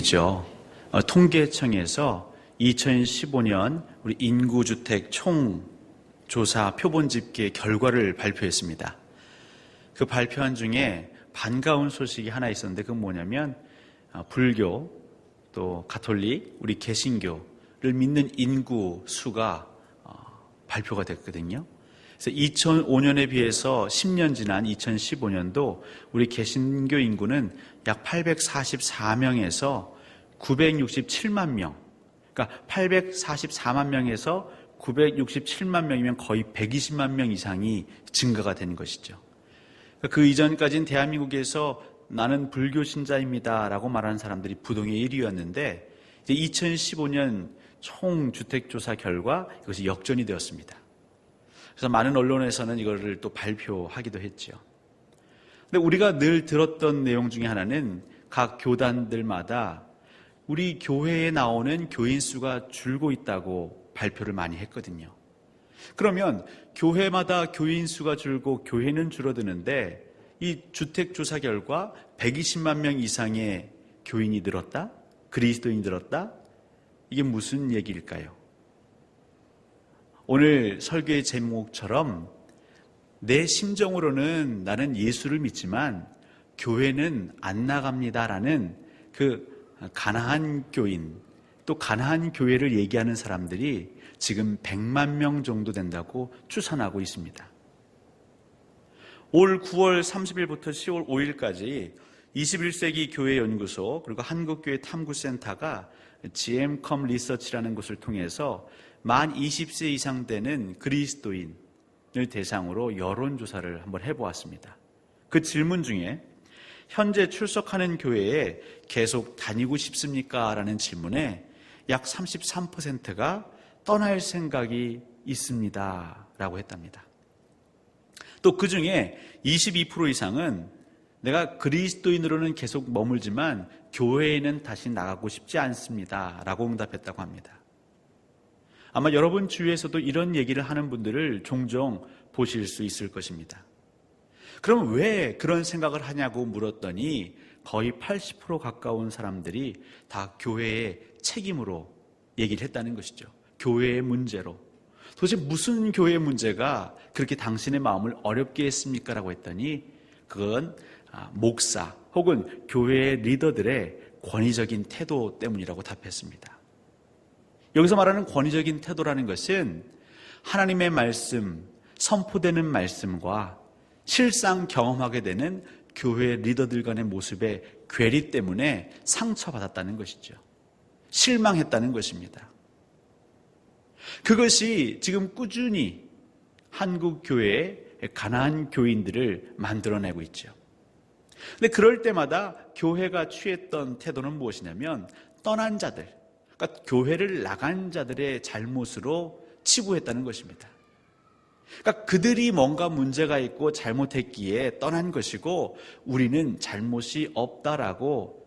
이죠. 통계청에서 2015년 우리 인구주택 총조사 표본집계 결과를 발표했습니다. 그 발표한 중에 반가운 소식이 하나 있었는데 그건 뭐냐면 불교 또 가톨릭 우리 개신교를 믿는 인구 수가 발표가 됐거든요. 그래서 2005년에 비해서 10년 지난 2015년도 우리 개신교 인구는 약 844명에서 967만 명, 그러니까 844만 명에서 967만 명이면 거의 120만 명 이상이 증가가 된 것이죠. 그 이전까지는 대한민국에서 나는 불교 신자입니다라고 말하는 사람들이 부동의 1위였는데 이제 2015년 총주택조사 결과 이것이 역전이 되었습니다. 그래서 많은 언론에서는 이거를 또 발표하기도 했죠. 근데 우리가 늘 들었던 내용 중에 하나는 각 교단들마다 우리 교회에 나오는 교인 수가 줄고 있다고 발표를 많이 했거든요. 그러면 교회마다 교인 수가 줄고 교회는 줄어드는데 이 주택조사 결과 120만 명 이상의 교인이 늘었다? 그리스도인이 늘었다? 이게 무슨 얘기일까요? 오늘 설교의 제목처럼 내 심정으로는 나는 예수를 믿지만 교회는 안 나갑니다라는 그 가나안 교인 또 가나안 교회를 얘기하는 사람들이 지금 100만 명 정도 된다고 추산하고 있습니다. 올 9월 30일부터 10월 5일까지 21세기 교회연구소 그리고 한국교회 탐구센터가 GM컴 리서치라는 곳을 통해서 만 20세 이상 되는 그리스도인을 대상으로 여론조사를 한번 해보았습니다. 그 질문 중에 현재 출석하는 교회에 계속 다니고 싶습니까? 라는 질문에 약 33%가 떠날 생각이 있습니다 라고 했답니다. 또 그 중에 22% 이상은 내가 그리스도인으로는 계속 머물지만 교회에는 다시 나가고 싶지 않습니다 라고 응답했다고 합니다. 아마 여러분 주위에서도 이런 얘기를 하는 분들을 종종 보실 수 있을 것입니다. 그럼 왜 그런 생각을 하냐고 물었더니 거의 80% 가까운 사람들이 다 교회의 책임으로 얘기를 했다는 것이죠. 교회의 문제로. 도대체 무슨 교회의 문제가 그렇게 당신의 마음을 어렵게 했습니까? 라고 했더니 그건 목사 혹은 교회의 리더들의 권위적인 태도 때문이라고 답했습니다. 여기서 말하는 권위적인 태도라는 것은 하나님의 말씀, 선포되는 말씀과 실상 경험하게 되는 교회 리더들 간의 모습의 괴리 때문에 상처받았다는 것이죠. 실망했다는 것입니다. 그것이 지금 꾸준히 한국 교회의 가난한 교인들을 만들어내고 있죠. 근데 그럴 때마다 교회가 취했던 태도는 무엇이냐면 떠난 자들, 그러니까 교회를 나간 자들의 잘못으로 치부했다는 것입니다. 그러니까 그들이 뭔가 문제가 있고 잘못했기에 떠난 것이고 우리는 잘못이 없다라고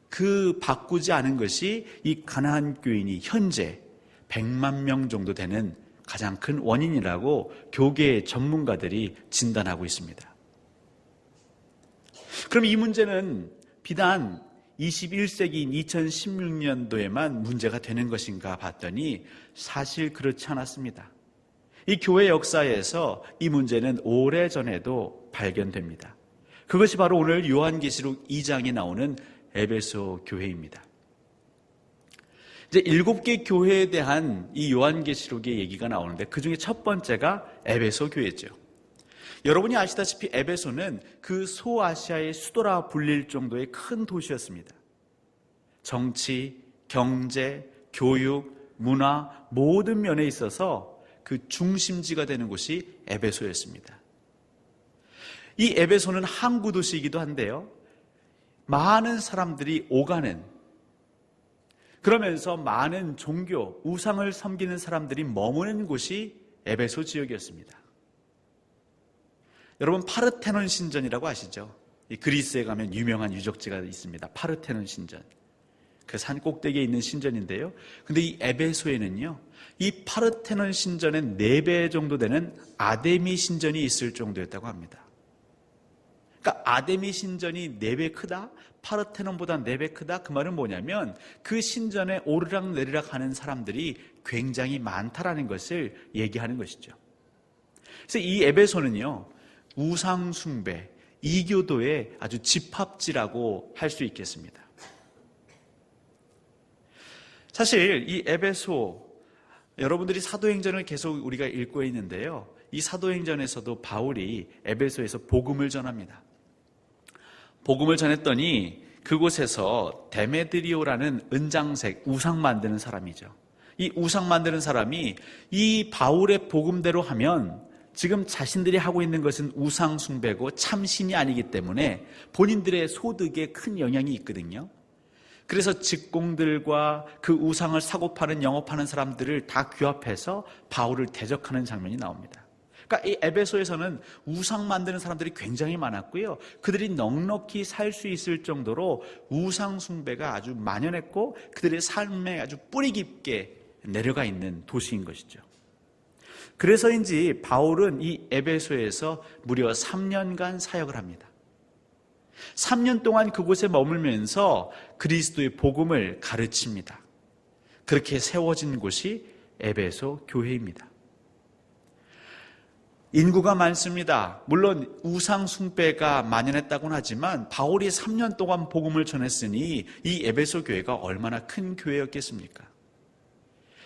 그 바꾸지 않은 것이 이 가나안 교인이 현재 100만 명 정도 되는 가장 큰 원인이라고 교계 전문가들이 진단하고 있습니다. 그럼 이 문제는 비단 21세기인 2016년도에만 문제가 되는 것인가 봤더니 사실 그렇지 않았습니다. 이 교회 역사에서 이 문제는 오래전에도 발견됩니다. 그것이 바로 오늘 요한계시록 2장에 나오는 에베소 교회입니다. 이제 7개 교회에 대한 이 요한계시록의 얘기가 나오는데 그 중에 첫 번째가 에베소 교회죠. 여러분이 아시다시피 에베소는 그 소아시아의 수도라 불릴 정도의 큰 도시였습니다. 정치, 경제, 교육, 문화 모든 면에 있어서 그 중심지가 되는 곳이 에베소였습니다. 이 에베소는 항구 도시이기도 한데요. 많은 사람들이 오가는 그러면서 많은 종교, 우상을 섬기는 사람들이 머무는 곳이 에베소 지역이었습니다. 여러분 파르테논 신전이라고 아시죠? 이 그리스에 가면 유명한 유적지가 있습니다. 파르테논 신전. 그 산 꼭대기에 있는 신전인데요. 근데 이 에베소에는요. 이 파르테논 신전의 4배 정도 되는 아데미 신전이 있을 정도였다고 합니다. 그러니까 아데미 신전이 4배 크다? 파르테논보다 4배 크다? 그 말은 뭐냐면 그 신전에 오르락내리락 하는 사람들이 굉장히 많다라는 것을 얘기하는 것이죠. 그래서 이 에베소는요, 우상숭배, 이교도의 아주 집합지라고 할 수 있겠습니다. 사실 이 에베소, 여러분들이 사도행전을 계속 우리가 읽고 있는데요, 이 사도행전에서도 바울이 에베소에서 복음을 전합니다. 복음을 전했더니 그곳에서 데메드리오라는 은장색 우상 만드는 사람이죠. 이 우상 만드는 사람이 이 바울의 복음대로 하면 지금 자신들이 하고 있는 것은 우상 숭배고 참신이 아니기 때문에 본인들의 소득에 큰 영향이 있거든요. 그래서 직공들과 그 우상을 사고 파는 영업하는 사람들을 다 규합해서 바울을 대적하는 장면이 나옵니다. 그러니까 이 에베소에서는 우상 만드는 사람들이 굉장히 많았고요. 그들이 넉넉히 살 수 있을 정도로 우상 숭배가 아주 만연했고 그들의 삶에 아주 뿌리 깊게 내려가 있는 도시인 것이죠. 그래서인지 바울은 이 에베소에서 무려 3년간 사역을 합니다. 3년 동안 그곳에 머물면서 그리스도의 복음을 가르칩니다. 그렇게 세워진 곳이 에베소 교회입니다. 인구가 많습니다. 물론 우상 숭배가 만연했다고는 하지만 바울이 3년 동안 복음을 전했으니 이 에베소 교회가 얼마나 큰 교회였겠습니까?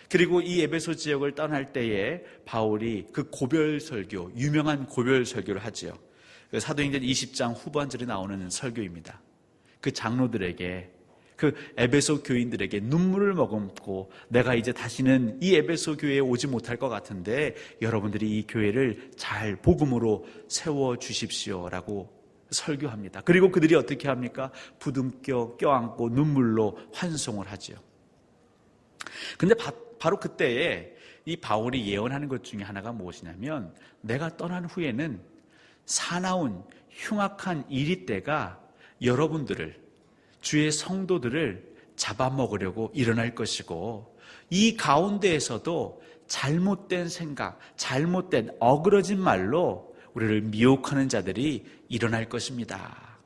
그리고 이 에베소 지역을 떠날 때에 바울이 그 고별 설교, 유명한 고별 설교를 하지요. 사도행전 20장 후반절에 나오는 설교입니다. 그 장로들에게, 그 에베소 교인들에게 눈물을 머금고 내가 이제 다시는 이 에베소 교회에 오지 못할 것 같은데 여러분들이 이 교회를 잘 복음으로 세워주십시오라고 설교합니다. 그리고 그들이 어떻게 합니까? 부둥켜 껴안고 눈물로 환송을 하죠. 근데 바로 그때에 이 바울이 예언하는 것 중에 하나가 무엇이냐면 내가 떠난 후에는 사나운 흉악한 이리떼가 여러분들을, 주의 성도들을 잡아먹으려고 일어날 것이고 이 가운데에서도 잘못된 생각, 잘못된 어그러진 말로 우리를 미혹하는 자들이 일어날 것입니다.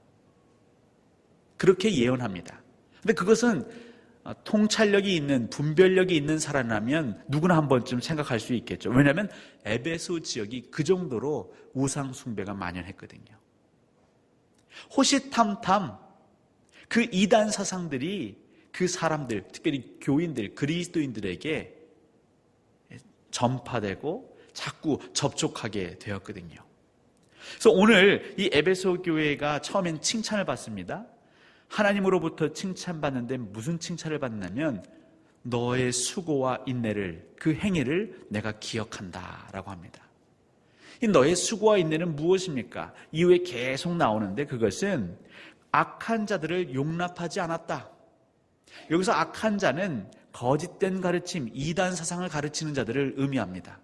그렇게 예언합니다. 근데 그것은 통찰력이 있는, 분별력이 있는 사람이라면 누구나 한 번쯤 생각할 수 있겠죠. 왜냐하면 에베소 지역이 그 정도로 우상 숭배가 만연했거든요. 호시탐탐 그 이단 사상들이 그 사람들, 특별히 교인들, 그리스도인들에게 전파되고 자꾸 접촉하게 되었거든요. 그래서 오늘 이 에베소 교회가 처음엔 칭찬을 받습니다. 하나님으로부터 칭찬받는데 무슨 칭찬을 받냐면 너의 수고와 인내를, 그 행위를 내가 기억한다라고 합니다. 이 너의 수고와 인내는 무엇입니까? 이후에 계속 나오는데 그것은 악한 자들을 용납하지 않았다. 여기서 악한 자는 거짓된 가르침, 이단 사상을 가르치는 자들을 의미합니다.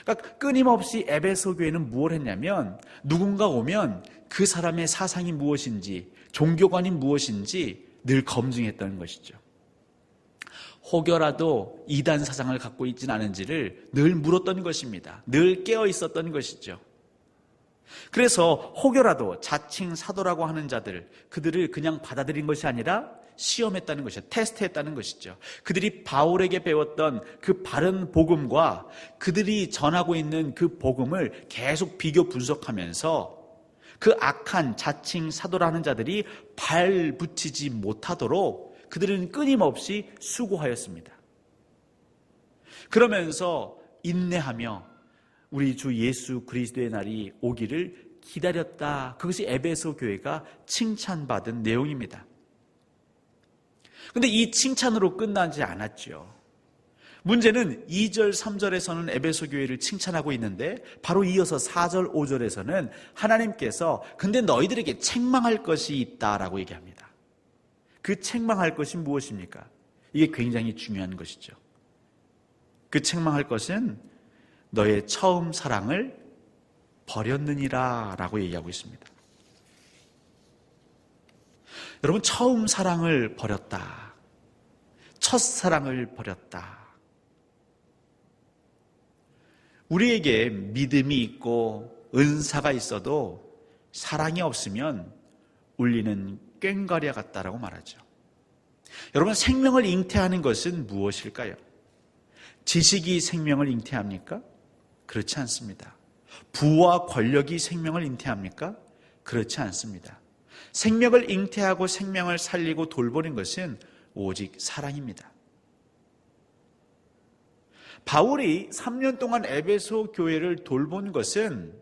그러니까 끊임없이 에베소 교회는 무엇을 했냐면 누군가 오면 그 사람의 사상이 무엇인지, 종교관이 무엇인지 늘 검증했던 것이죠. 혹여라도 이단 사상을 갖고 있지는 않은지를 늘 물었던 것입니다. 늘 깨어 있었던 것이죠. 그래서 혹여라도 자칭 사도라고 하는 자들, 그들을 그냥 받아들인 것이 아니라 시험했다는 것이죠. 테스트했다는 것이죠. 그들이 바울에게 배웠던 그 바른 복음과 그들이 전하고 있는 그 복음을 계속 비교 분석하면서 그 악한 자칭 사도라는 자들이 발 붙이지 못하도록 그들은 끊임없이 수고하였습니다. 그러면서 인내하며 우리 주 예수 그리스도의 날이 오기를 기다렸다. 그것이 에베소 교회가 칭찬받은 내용입니다. 그런데 이 칭찬으로 끝나지 않았죠. 문제는 2절, 3절에서는 에베소 교회를 칭찬하고 있는데 바로 이어서 4절, 5절에서는 하나님께서 근데 너희들에게 책망할 것이 있다라고 얘기합니다. 그 책망할 것이 무엇입니까? 이게 굉장히 중요한 것이죠. 그 책망할 것은 너의 처음 사랑을 버렸느니라 라고 얘기하고 있습니다. 여러분, 처음 사랑을 버렸다. 첫사랑을 버렸다. 우리에게 믿음이 있고 은사가 있어도 사랑이 없으면 울리는 꽹과리와 같다라고 말하죠. 여러분, 생명을 잉태하는 것은 무엇일까요? 지식이 생명을 잉태합니까? 그렇지 않습니다. 부와 권력이 생명을 잉태합니까? 그렇지 않습니다. 생명을 잉태하고 생명을 살리고 돌보는 것은 오직 사랑입니다. 바울이 3년 동안 에베소 교회를 돌본 것은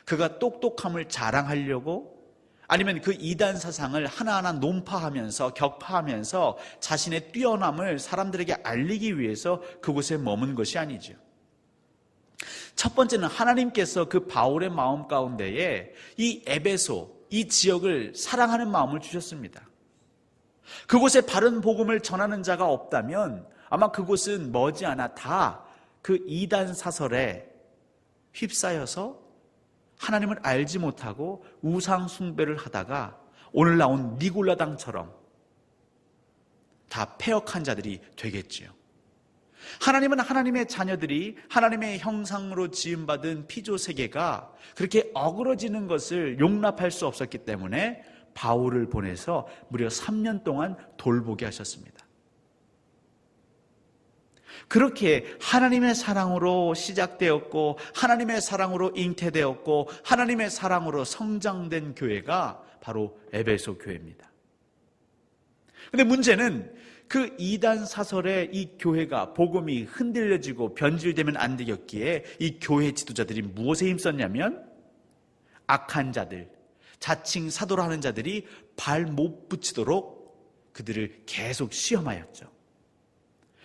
그가 똑똑함을 자랑하려고, 아니면 그 이단 사상을 하나하나 논파하면서 격파하면서 자신의 뛰어남을 사람들에게 알리기 위해서 그곳에 머문 것이 아니죠. 첫 번째는 하나님께서 그 바울의 마음 가운데에 이 에베소, 이 지역을 사랑하는 마음을 주셨습니다. 그곳에 바른 복음을 전하는 자가 없다면 아마 그곳은 머지않아 다 그 이단 사설에 휩싸여서 하나님을 알지 못하고 우상 숭배를 하다가 오늘 나온 니골라당처럼 다 패역한 자들이 되겠지요. 하나님은 하나님의 자녀들이 하나님의 형상으로 지음받은 피조세계가 그렇게 어그러지는 것을 용납할 수 없었기 때문에 바울을 보내서 무려 3년 동안 돌보게 하셨습니다. 그렇게 하나님의 사랑으로 시작되었고 하나님의 사랑으로 잉태되었고 하나님의 사랑으로 성장된 교회가 바로 에베소 교회입니다. 그런데 문제는 그 이단 사설의 이 교회가 복음이 흔들려지고 변질되면 안 되겠기에 이 교회 지도자들이 무엇에 힘썼냐면 악한 자들, 자칭 사도라 하는 자들이 발 못 붙이도록 그들을 계속 시험하였죠.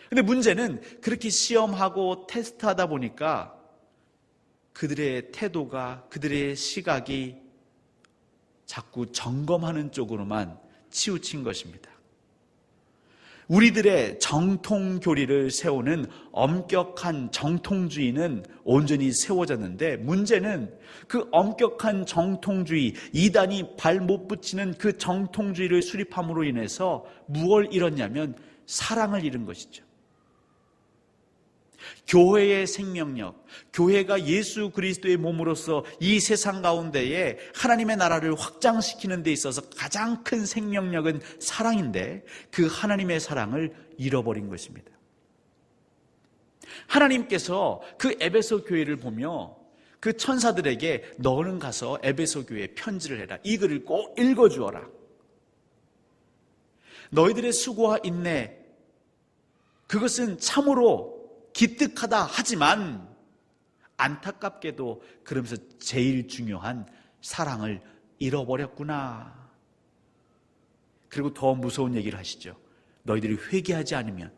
근데 문제는 그렇게 시험하고 테스트하다 보니까 그들의 태도가, 그들의 시각이 자꾸 점검하는 쪽으로만 치우친 것입니다. 우리들의 정통교리를 세우는 엄격한 정통주의는 온전히 세워졌는데 문제는 그 엄격한 정통주의, 이단이 발 못 붙이는 그 정통주의를 수립함으로 인해서 무엇을 잃었냐면 사랑을 잃은 것이죠. 교회의 생명력, 교회가 예수 그리스도의 몸으로서 이 세상 가운데에 하나님의 나라를 확장시키는 데 있어서 가장 큰 생명력은 사랑인데 그 하나님의 사랑을 잃어버린 것입니다. 하나님께서 그 에베소 교회를 보며 그 천사들에게 너는 가서 에베소 교회에 편지를 해라. 이 글을 꼭 읽어주어라. 너희들의 수고와 인내, 그것은 참으로 기특하다 하지만 안타깝게도 그러면서 제일 중요한 사랑을 잃어버렸구나. 그리고 더 무서운 얘기를 하시죠. 너희들이 회개하지 않으면,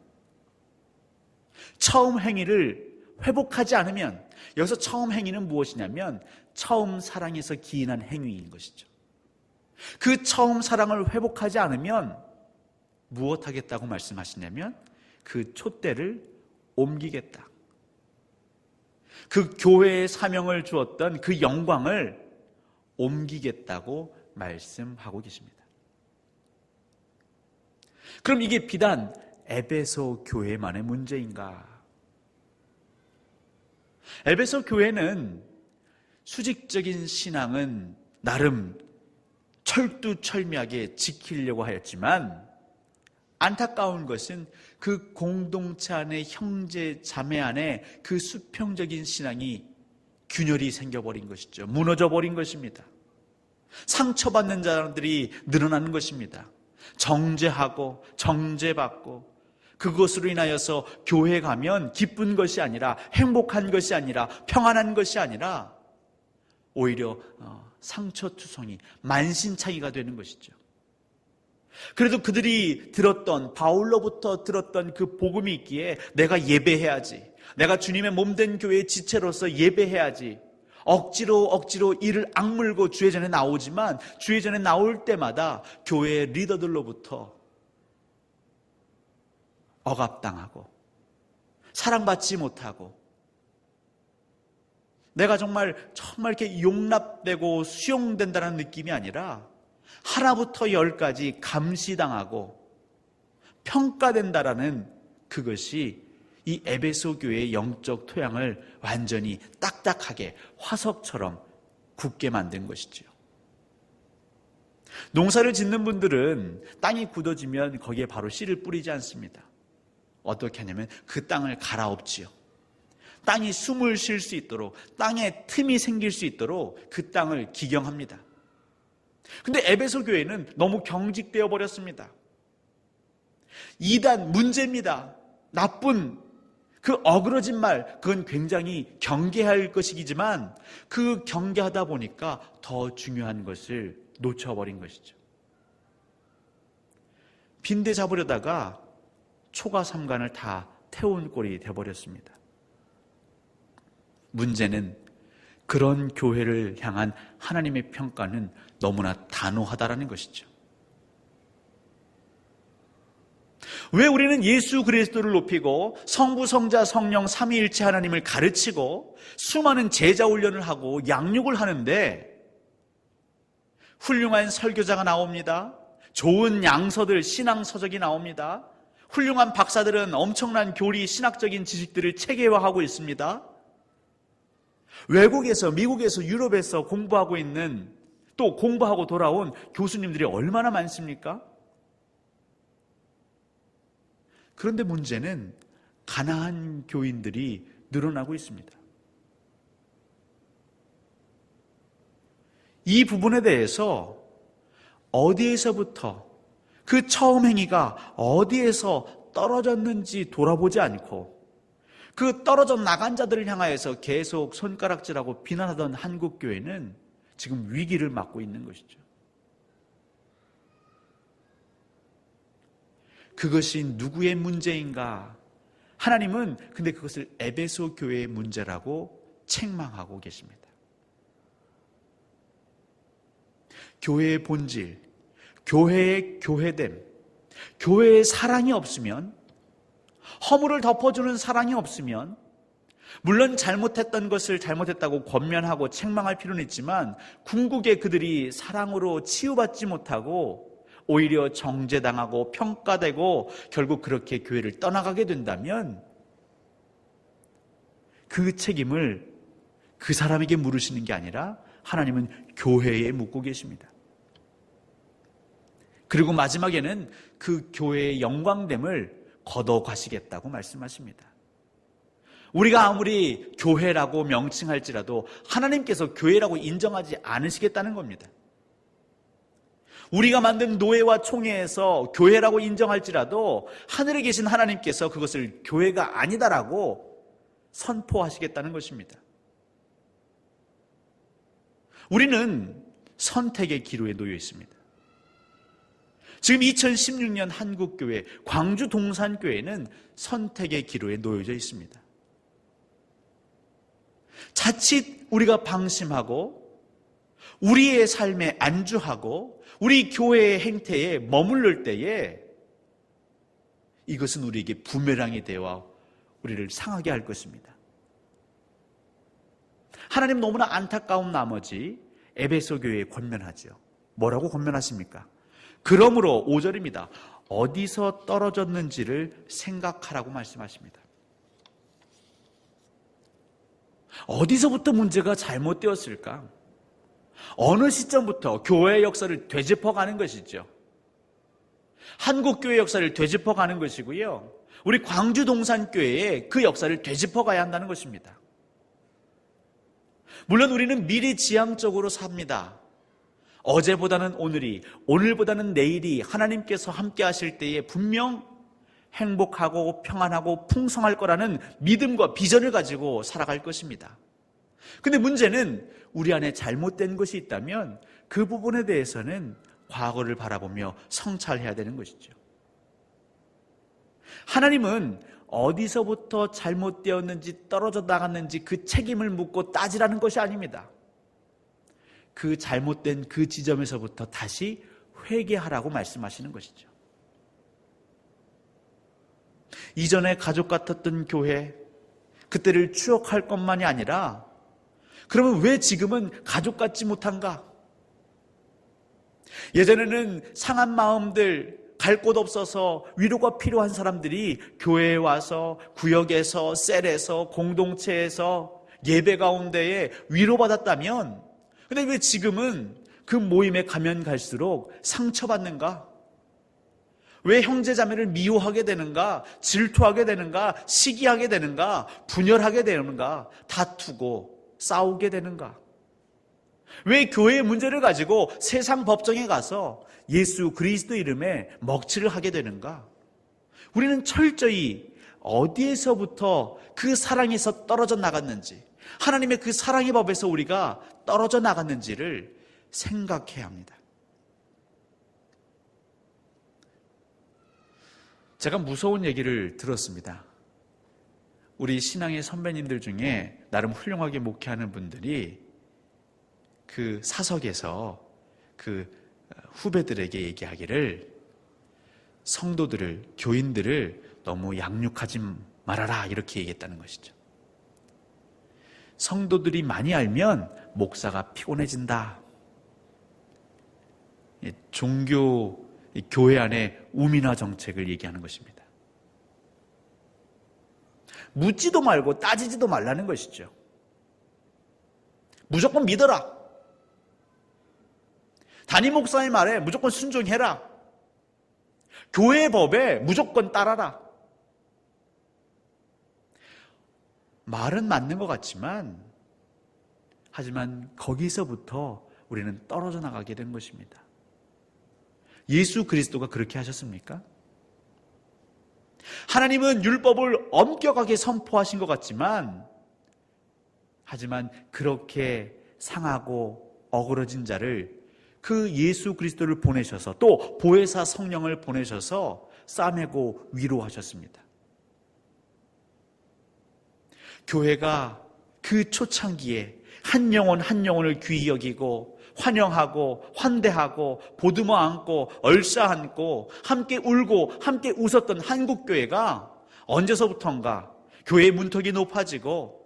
처음 행위를 회복하지 않으면, 여기서 처음 행위는 무엇이냐면 처음 사랑에서 기인한 행위인 것이죠. 그 처음 사랑을 회복하지 않으면 무엇 하겠다고 말씀하시냐면 그 촛대를 옮기겠다. 그 교회의 사명을 주었던 그 영광을 옮기겠다고 말씀하고 계십니다. 그럼 이게 비단 에베소 교회만의 문제인가? 에베소 교회는 수직적인 신앙은 나름 철두철미하게 지키려고 하였지만 안타까운 것은 그 공동체 안에 형제 자매 안에 그 수평적인 신앙이 균열이 생겨버린 것이죠. 무너져버린 것입니다. 상처받는 자들이 늘어나는 것입니다. 정죄하고 정죄받고 그것으로 인하여서 교회 가면 기쁜 것이 아니라 행복한 것이 아니라 평안한 것이 아니라 오히려 상처투성이 만신창이가 되는 것이죠. 그래도 그들이 들었던, 바울로부터 들었던 그 복음이 있기에 내가 예배해야지, 내가 주님의 몸된 교회의 지체로서 예배해야지, 억지로 이를 악물고 주의 전에 나오지만 주의 전에 나올 때마다 교회의 리더들로부터 억압당하고 사랑받지 못하고 내가 정말 이렇게 용납되고 수용된다는 느낌이 아니라 하나부터 10까지 감시당하고 평가된다라는 그것이 이 에베소 교회의 영적 토양을 완전히 딱딱하게 화석처럼 굳게 만든 것이지요. 농사를 짓는 분들은 땅이 굳어지면 거기에 바로 씨를 뿌리지 않습니다. 어떻게 하냐면 그 땅을 갈아엎지요. 땅이 숨을 쉴 수 있도록, 땅에 틈이 생길 수 있도록 그 땅을 기경합니다. 근데 에베소 교회는 너무 경직되어 버렸습니다. 이단 문제입니다. 나쁜 그 어그러진 말, 그건 굉장히 경계할 것이지만 그 경계하다 보니까 더 중요한 것을 놓쳐버린 것이죠. 빈대 잡으려다가 초가 삼간을 다 태운 꼴이 되어버렸습니다. 문제는 그런 교회를 향한 하나님의 평가는 너무나 단호하다라는 것이죠. 왜 우리는 예수 그리스도를 높이고 성부, 성자, 성령 삼위일체 하나님을 가르치고 수많은 제자 훈련을 하고 양육을 하는데 훌륭한 설교자가 나옵니다. 좋은 양서들, 신앙서적이 나옵니다. 훌륭한 박사들은 엄청난 교리, 신학적인 지식들을 체계화하고 있습니다. 외국에서, 미국에서, 유럽에서 공부하고 있는, 또 공부하고 돌아온 교수님들이 얼마나 많습니까? 그런데 문제는 가난한 교인들이 늘어나고 있습니다. 이 부분에 대해서 어디에서부터 그 처음 행위가 어디에서 떨어졌는지 돌아보지 않고 그 떨어져 나간 자들을 향하여서 계속 손가락질하고 비난하던 한국교회는 지금 위기를 맞고 있는 것이죠. 그것이 누구의 문제인가? 하나님은 근데 그것을 에베소 교회의 문제라고 책망하고 계십니다. 교회의 본질, 교회의 교회됨, 교회의 사랑이 없으면, 허물을 덮어주는 사랑이 없으면, 물론 잘못했던 것을 잘못했다고 권면하고 책망할 필요는 있지만 궁극에 그들이 사랑으로 치유받지 못하고 오히려 정죄당하고 평가되고 결국 그렇게 교회를 떠나가게 된다면 그 책임을 그 사람에게 물으시는 게 아니라 하나님은 교회에 묻고 계십니다. 그리고 마지막에는 그 교회의 영광됨을 걷어가시겠다고 말씀하십니다. 우리가 아무리 교회라고 명칭할지라도 하나님께서 교회라고 인정하지 않으시겠다는 겁니다. 우리가 만든 노예와 총회에서 교회라고 인정할지라도 하늘에 계신 하나님께서 그것을 교회가 아니다라고 선포하시겠다는 것입니다. 우리는 선택의 기로에 놓여 있습니다. 지금 2016년 한국교회, 광주 동산교회는 선택의 기로에 놓여져 있습니다. 자칫 우리가 방심하고 우리의 삶에 안주하고 우리 교회의 행태에 머무를 때에 이것은 우리에게 부메랑이 되어 우리를 상하게 할 것입니다. 하나님 너무나 안타까운 나머지 에베소 교회에 권면하죠. 뭐라고 권면하십니까? 그러므로 5절입니다. 어디서 떨어졌는지를 생각하라고 말씀하십니다. 어디서부터 문제가 잘못되었을까? 어느 시점부터 교회의 역사를 되짚어가는 것이죠. 한국교회 역사를 되짚어가는 것이고요. 우리 광주 동산교회의 그 역사를 되짚어가야 한다는 것입니다. 물론 우리는 미래지향적으로 삽니다. 어제보다는 오늘이, 오늘보다는 내일이 하나님께서 함께 하실 때에 분명 행복하고 평안하고 풍성할 거라는 믿음과 비전을 가지고 살아갈 것입니다. 근데 문제는 우리 안에 잘못된 것이 있다면 그 부분에 대해서는 과거를 바라보며 성찰해야 되는 것이죠. 하나님은 어디서부터 잘못되었는지 떨어져 나갔는지 그 책임을 묻고 따지라는 것이 아닙니다. 그 잘못된 그 지점에서부터 다시 회개하라고 말씀하시는 것이죠. 이전에 가족 같았던 교회, 그때를 추억할 것만이 아니라 그러면 왜 지금은 가족 같지 못한가? 예전에는 상한 마음들, 갈 곳 없어서 위로가 필요한 사람들이 교회에 와서 구역에서, 셀에서, 공동체에서 예배 가운데에 위로받았다면 근데 왜 지금은 그 모임에 가면 갈수록 상처받는가? 왜 형제자매를 미워하게 되는가? 질투하게 되는가? 시기하게 되는가? 분열하게 되는가? 다투고 싸우게 되는가? 왜 교회의 문제를 가지고 세상 법정에 가서 예수 그리스도 이름에 먹칠을 하게 되는가? 우리는 철저히 어디에서부터 그 사랑에서 떨어져 나갔는지, 하나님의 그 사랑의 법에서 우리가 떨어져 나갔는지를 생각해야 합니다. 제가 무서운 얘기를 들었습니다. 우리 신앙의 선배님들 중에 나름 훌륭하게 목회하는 분들이 그 사석에서 그 후배들에게 얘기하기를, 성도들을, 교인들을 너무 양육하지 말아라, 이렇게 얘기했다는 것이죠. 성도들이 많이 알면 목사가 피곤해진다. 종교, 교회 안에 우민화 정책을 얘기하는 것입니다. 묻지도 말고 따지지도 말라는 것이죠. 무조건 믿어라. 담임 목사의 말에 무조건 순종해라. 교회의 법에 무조건 따라라. 말은 맞는 것 같지만, 하지만 거기서부터 우리는 떨어져 나가게 된 것입니다. 예수 그리스도가 그렇게 하셨습니까? 하나님은 율법을 엄격하게 선포하신 것 같지만, 하지만 그렇게 상하고 어그러진 자를 그 예수 그리스도를 보내셔서, 또 보혜사 성령을 보내셔서 싸매고 위로하셨습니다. 교회가 그 초창기에 한 영혼 한 영혼을 귀히 여기고 환영하고 환대하고 보듬어 안고 얼싸 안고 함께 울고 함께 웃었던 한국교회가 언제서부턴가 교회의 문턱이 높아지고,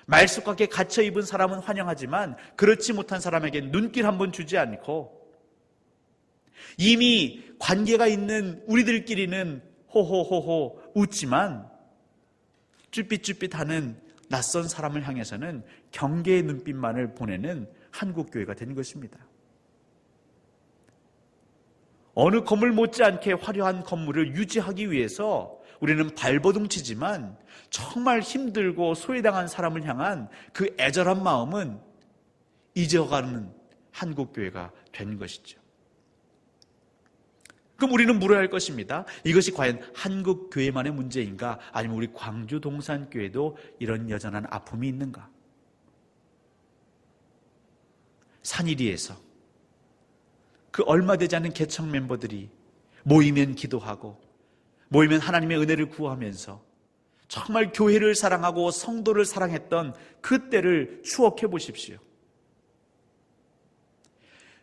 말쑥하게 갇혀 입은 사람은 환영하지만 그렇지 못한 사람에게 눈길 한번 주지 않고, 이미 관계가 있는 우리들끼리는 호호호호 웃지만 쭈삣쭈삣하는 낯선 사람을 향해서는 경계의 눈빛만을 보내는 한국교회가 된 것입니다. 어느 건물 못지않게 화려한 건물을 유지하기 위해서 우리는 발버둥치지만, 정말 힘들고 소외당한 사람을 향한 그 애절한 마음은 잊어가는 한국교회가 된 것이죠. 그럼 우리는 물어야 할 것입니다. 이것이 과연 한국교회만의 문제인가? 아니면 우리 광주 동산교회도 이런 여전한 아픔이 있는가? 산이리에서 그 얼마 되지 않은 개척 멤버들이 모이면 기도하고, 모이면 하나님의 은혜를 구하면서 정말 교회를 사랑하고 성도를 사랑했던 그때를 추억해 보십시오.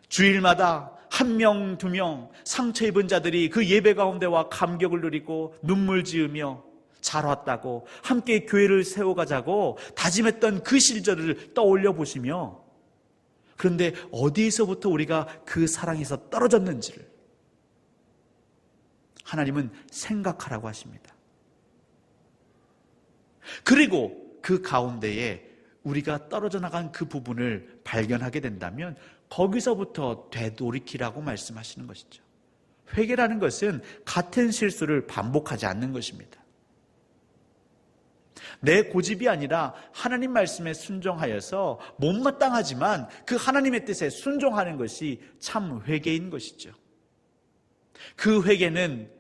주일마다 한 명, 두 명 상처 입은 자들이 그 예배 가운데와 감격을 누리고 눈물 지으며 잘 왔다고, 함께 교회를 세워가자고 다짐했던 그 시절을 떠올려 보시며, 그런데 어디에서부터 우리가 그 사랑에서 떨어졌는지를 하나님은 생각하라고 하십니다. 그리고 그 가운데에 우리가 떨어져 나간 그 부분을 발견하게 된다면 거기서부터 되돌이키라고 말씀하시는 것이죠. 회개라는 것은 같은 실수를 반복하지 않는 것입니다. 내 고집이 아니라 하나님 말씀에 순종하여서 못마땅하지만 그 하나님의 뜻에 순종하는 것이 참 회개인 것이죠. 그 회개는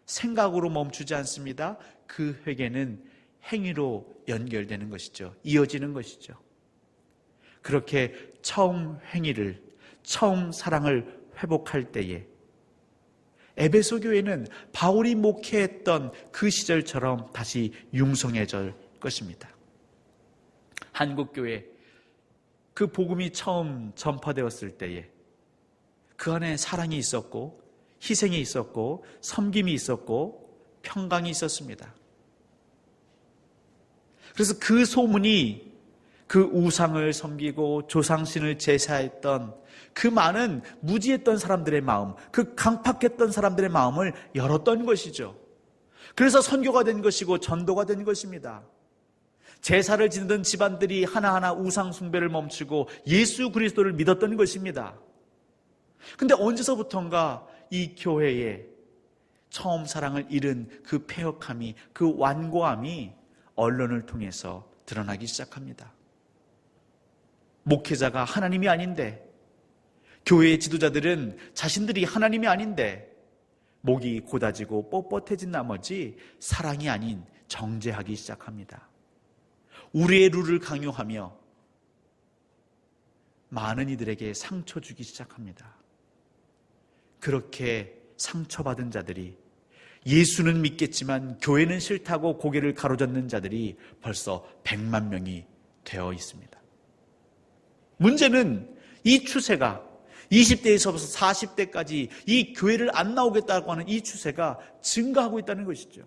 생각으로 멈추지 않습니다. 그 회개는 행위로 연결되는 것이죠. 이어지는 것이죠. 그렇게 처음 행위를, 처음 사랑을 회복할 때에 에베소 교회는 바울이 목회했던 그 시절처럼 다시 융성해질 것입니다. 한국교회, 그 복음이 처음 전파되었을 때에 그 안에 사랑이 있었고 희생이 있었고 섬김이 있었고 평강이 있었습니다. 그래서 그 소문이 그 우상을 섬기고 조상신을 제사했던 그 많은 무지했던 사람들의 마음, 그 강팍했던 사람들의 마음을 열었던 것이죠. 그래서 선교가 된 것이고 전도가 된 것입니다. 제사를 지내던 집안들이 하나하나 우상 숭배를 멈추고 예수 그리스도를 믿었던 것입니다. 근데 언제서부턴가 이 교회에 처음 사랑을 잃은 그 패역함이, 그 완고함이 언론을 통해서 드러나기 시작합니다. 목회자가 하나님이 아닌데, 교회의 지도자들은 자신들이 하나님이 아닌데 목이 고다지고 뻣뻣해진 나머지 사랑이 아닌 정죄하기 시작합니다. 우리의 룰을 강요하며 많은 이들에게 상처 주기 시작합니다. 그렇게 상처받은 자들이, 예수는 믿겠지만 교회는 싫다고 고개를 가로젓는 자들이 벌써 100만 명이 되어 있습니다. 문제는 이 추세가 20대에서부터 40대까지 이 교회를 안 나오겠다고 하는 이 추세가 증가하고 있다는 것이죠.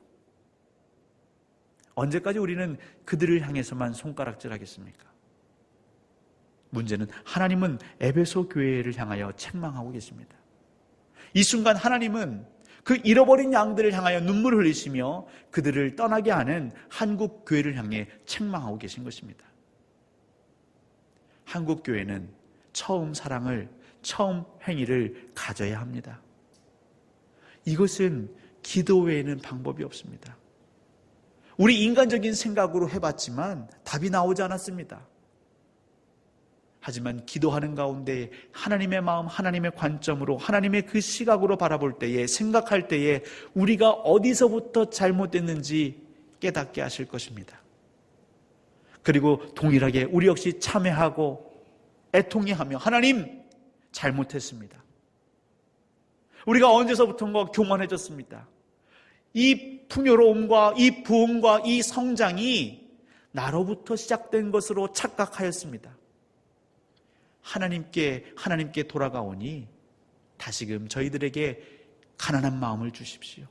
언제까지 우리는 그들을 향해서만 손가락질 하겠습니까? 문제는 하나님은 에베소 교회를 향하여 책망하고 계십니다. 이 순간 하나님은 그 잃어버린 양들을 향하여 눈물을 흘리시며 그들을 떠나게 하는 한국 교회를 향해 책망하고 계신 것입니다. 한국 교회는 처음 사랑을, 처음 행위를 가져야 합니다. 이것은 기도 외에는 방법이 없습니다. 우리 인간적인 생각으로 해봤지만 답이 나오지 않았습니다. 하지만 기도하는 가운데 하나님의 마음, 하나님의 관점으로, 하나님의 그 시각으로 바라볼 때에, 생각할 때에 우리가 어디서부터 잘못됐는지 깨닫게 하실 것입니다. 그리고 동일하게 우리 역시 참회하고 애통해하며 하나님, 잘못했습니다. 우리가 언제서부턴가 교만해졌습니다. 이 풍요로움과 이 부흥과 이 성장이 나로부터 시작된 것으로 착각하였습니다. 하나님께 돌아가오니 다시금 저희들에게 가난한 마음을 주십시오.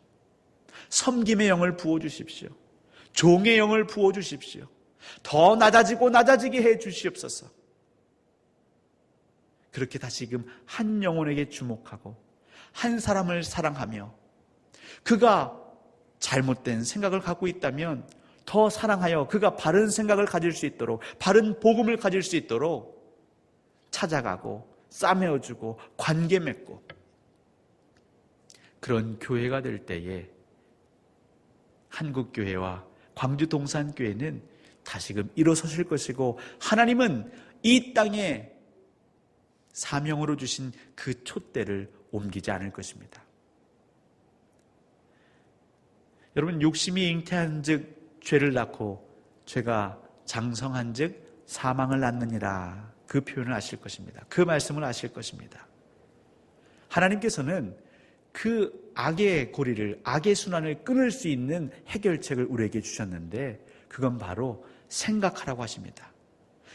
섬김의 영을 부어주십시오. 종의 영을 부어주십시오. 더 낮아지게 해 주시옵소서. 그렇게 다시금 한 영혼에게 주목하고 한 사람을 사랑하며 그가 잘못된 생각을 갖고 있다면 더 사랑하여 그가 바른 생각을 가질 수 있도록, 바른 복음을 가질 수 있도록 찾아가고 싸매어주고 관계 맺고, 그런 교회가 될 때에 한국교회와 광주 동산교회는 다시금 일어서실 것이고, 하나님은 이 땅에 사명으로 주신 그 촛대를 옮기지 않을 것입니다. 여러분, 욕심이 잉태한 즉 죄를 낳고 죄가 장성한 즉 사망을 낳느니라, 그 표현을 아실 것입니다. 그 말씀을 아실 것입니다. 하나님께서는 그 악의 고리를, 악의 순환을 끊을 수 있는 해결책을 우리에게 주셨는데 그건 바로 생각하라고 하십니다.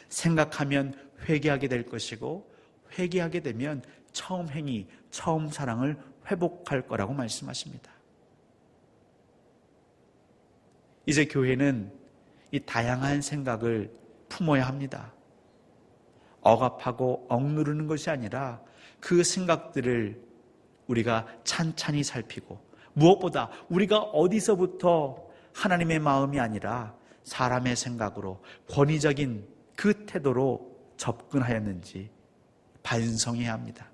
생각하면 회개하게 될 것이고, 회개하게 되면 처음 행위, 처음 사랑을 회복할 거라고 말씀하십니다. 이제 교회는 이 다양한 생각을 품어야 합니다. 억압하고 억누르는 것이 아니라 그 생각들을 우리가 찬찬히 살피고, 무엇보다 우리가 어디서부터 하나님의 마음이 아니라 사람의 생각으로, 권위적인 그 태도로 접근하였는지 반성해야 합니다.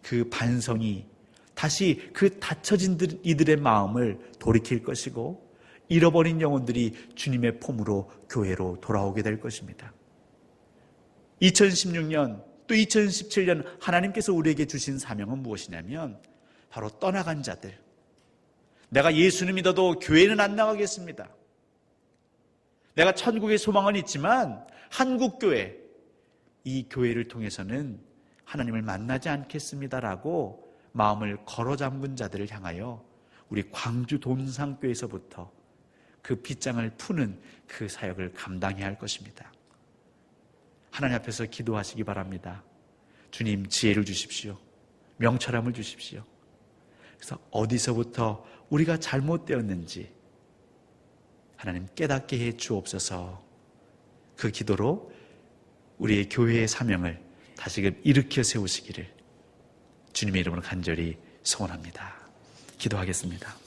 그 반성이 다시 그 닫혀진 이들의 마음을 돌이킬 것이고, 잃어버린 영혼들이 주님의 품으로, 교회로 돌아오게 될 것입니다. 2016년 또 2017년 하나님께서 우리에게 주신 사명은 무엇이냐면 바로 떠나간 자들, 내가 예수를 믿어도 교회는 안 나가겠습니다. 내가 천국의 소망은 있지만 한국교회, 이 교회를 통해서는 하나님을 만나지 않겠습니다라고 마음을 걸어 잠근 자들을 향하여 우리 광주 동산교회에서부터 그 빗장을 푸는 그 사역을 감당해야 할 것입니다. 하나님 앞에서 기도하시기 바랍니다. 주님, 지혜를 주십시오. 명철함을 주십시오. 그래서 어디서부터 우리가 잘못되었는지 하나님 깨닫게 해 주옵소서. 그 기도로 우리의 교회의 사명을 다시금 일으켜 세우시기를 주님의 이름으로 간절히 소원합니다. 기도하겠습니다.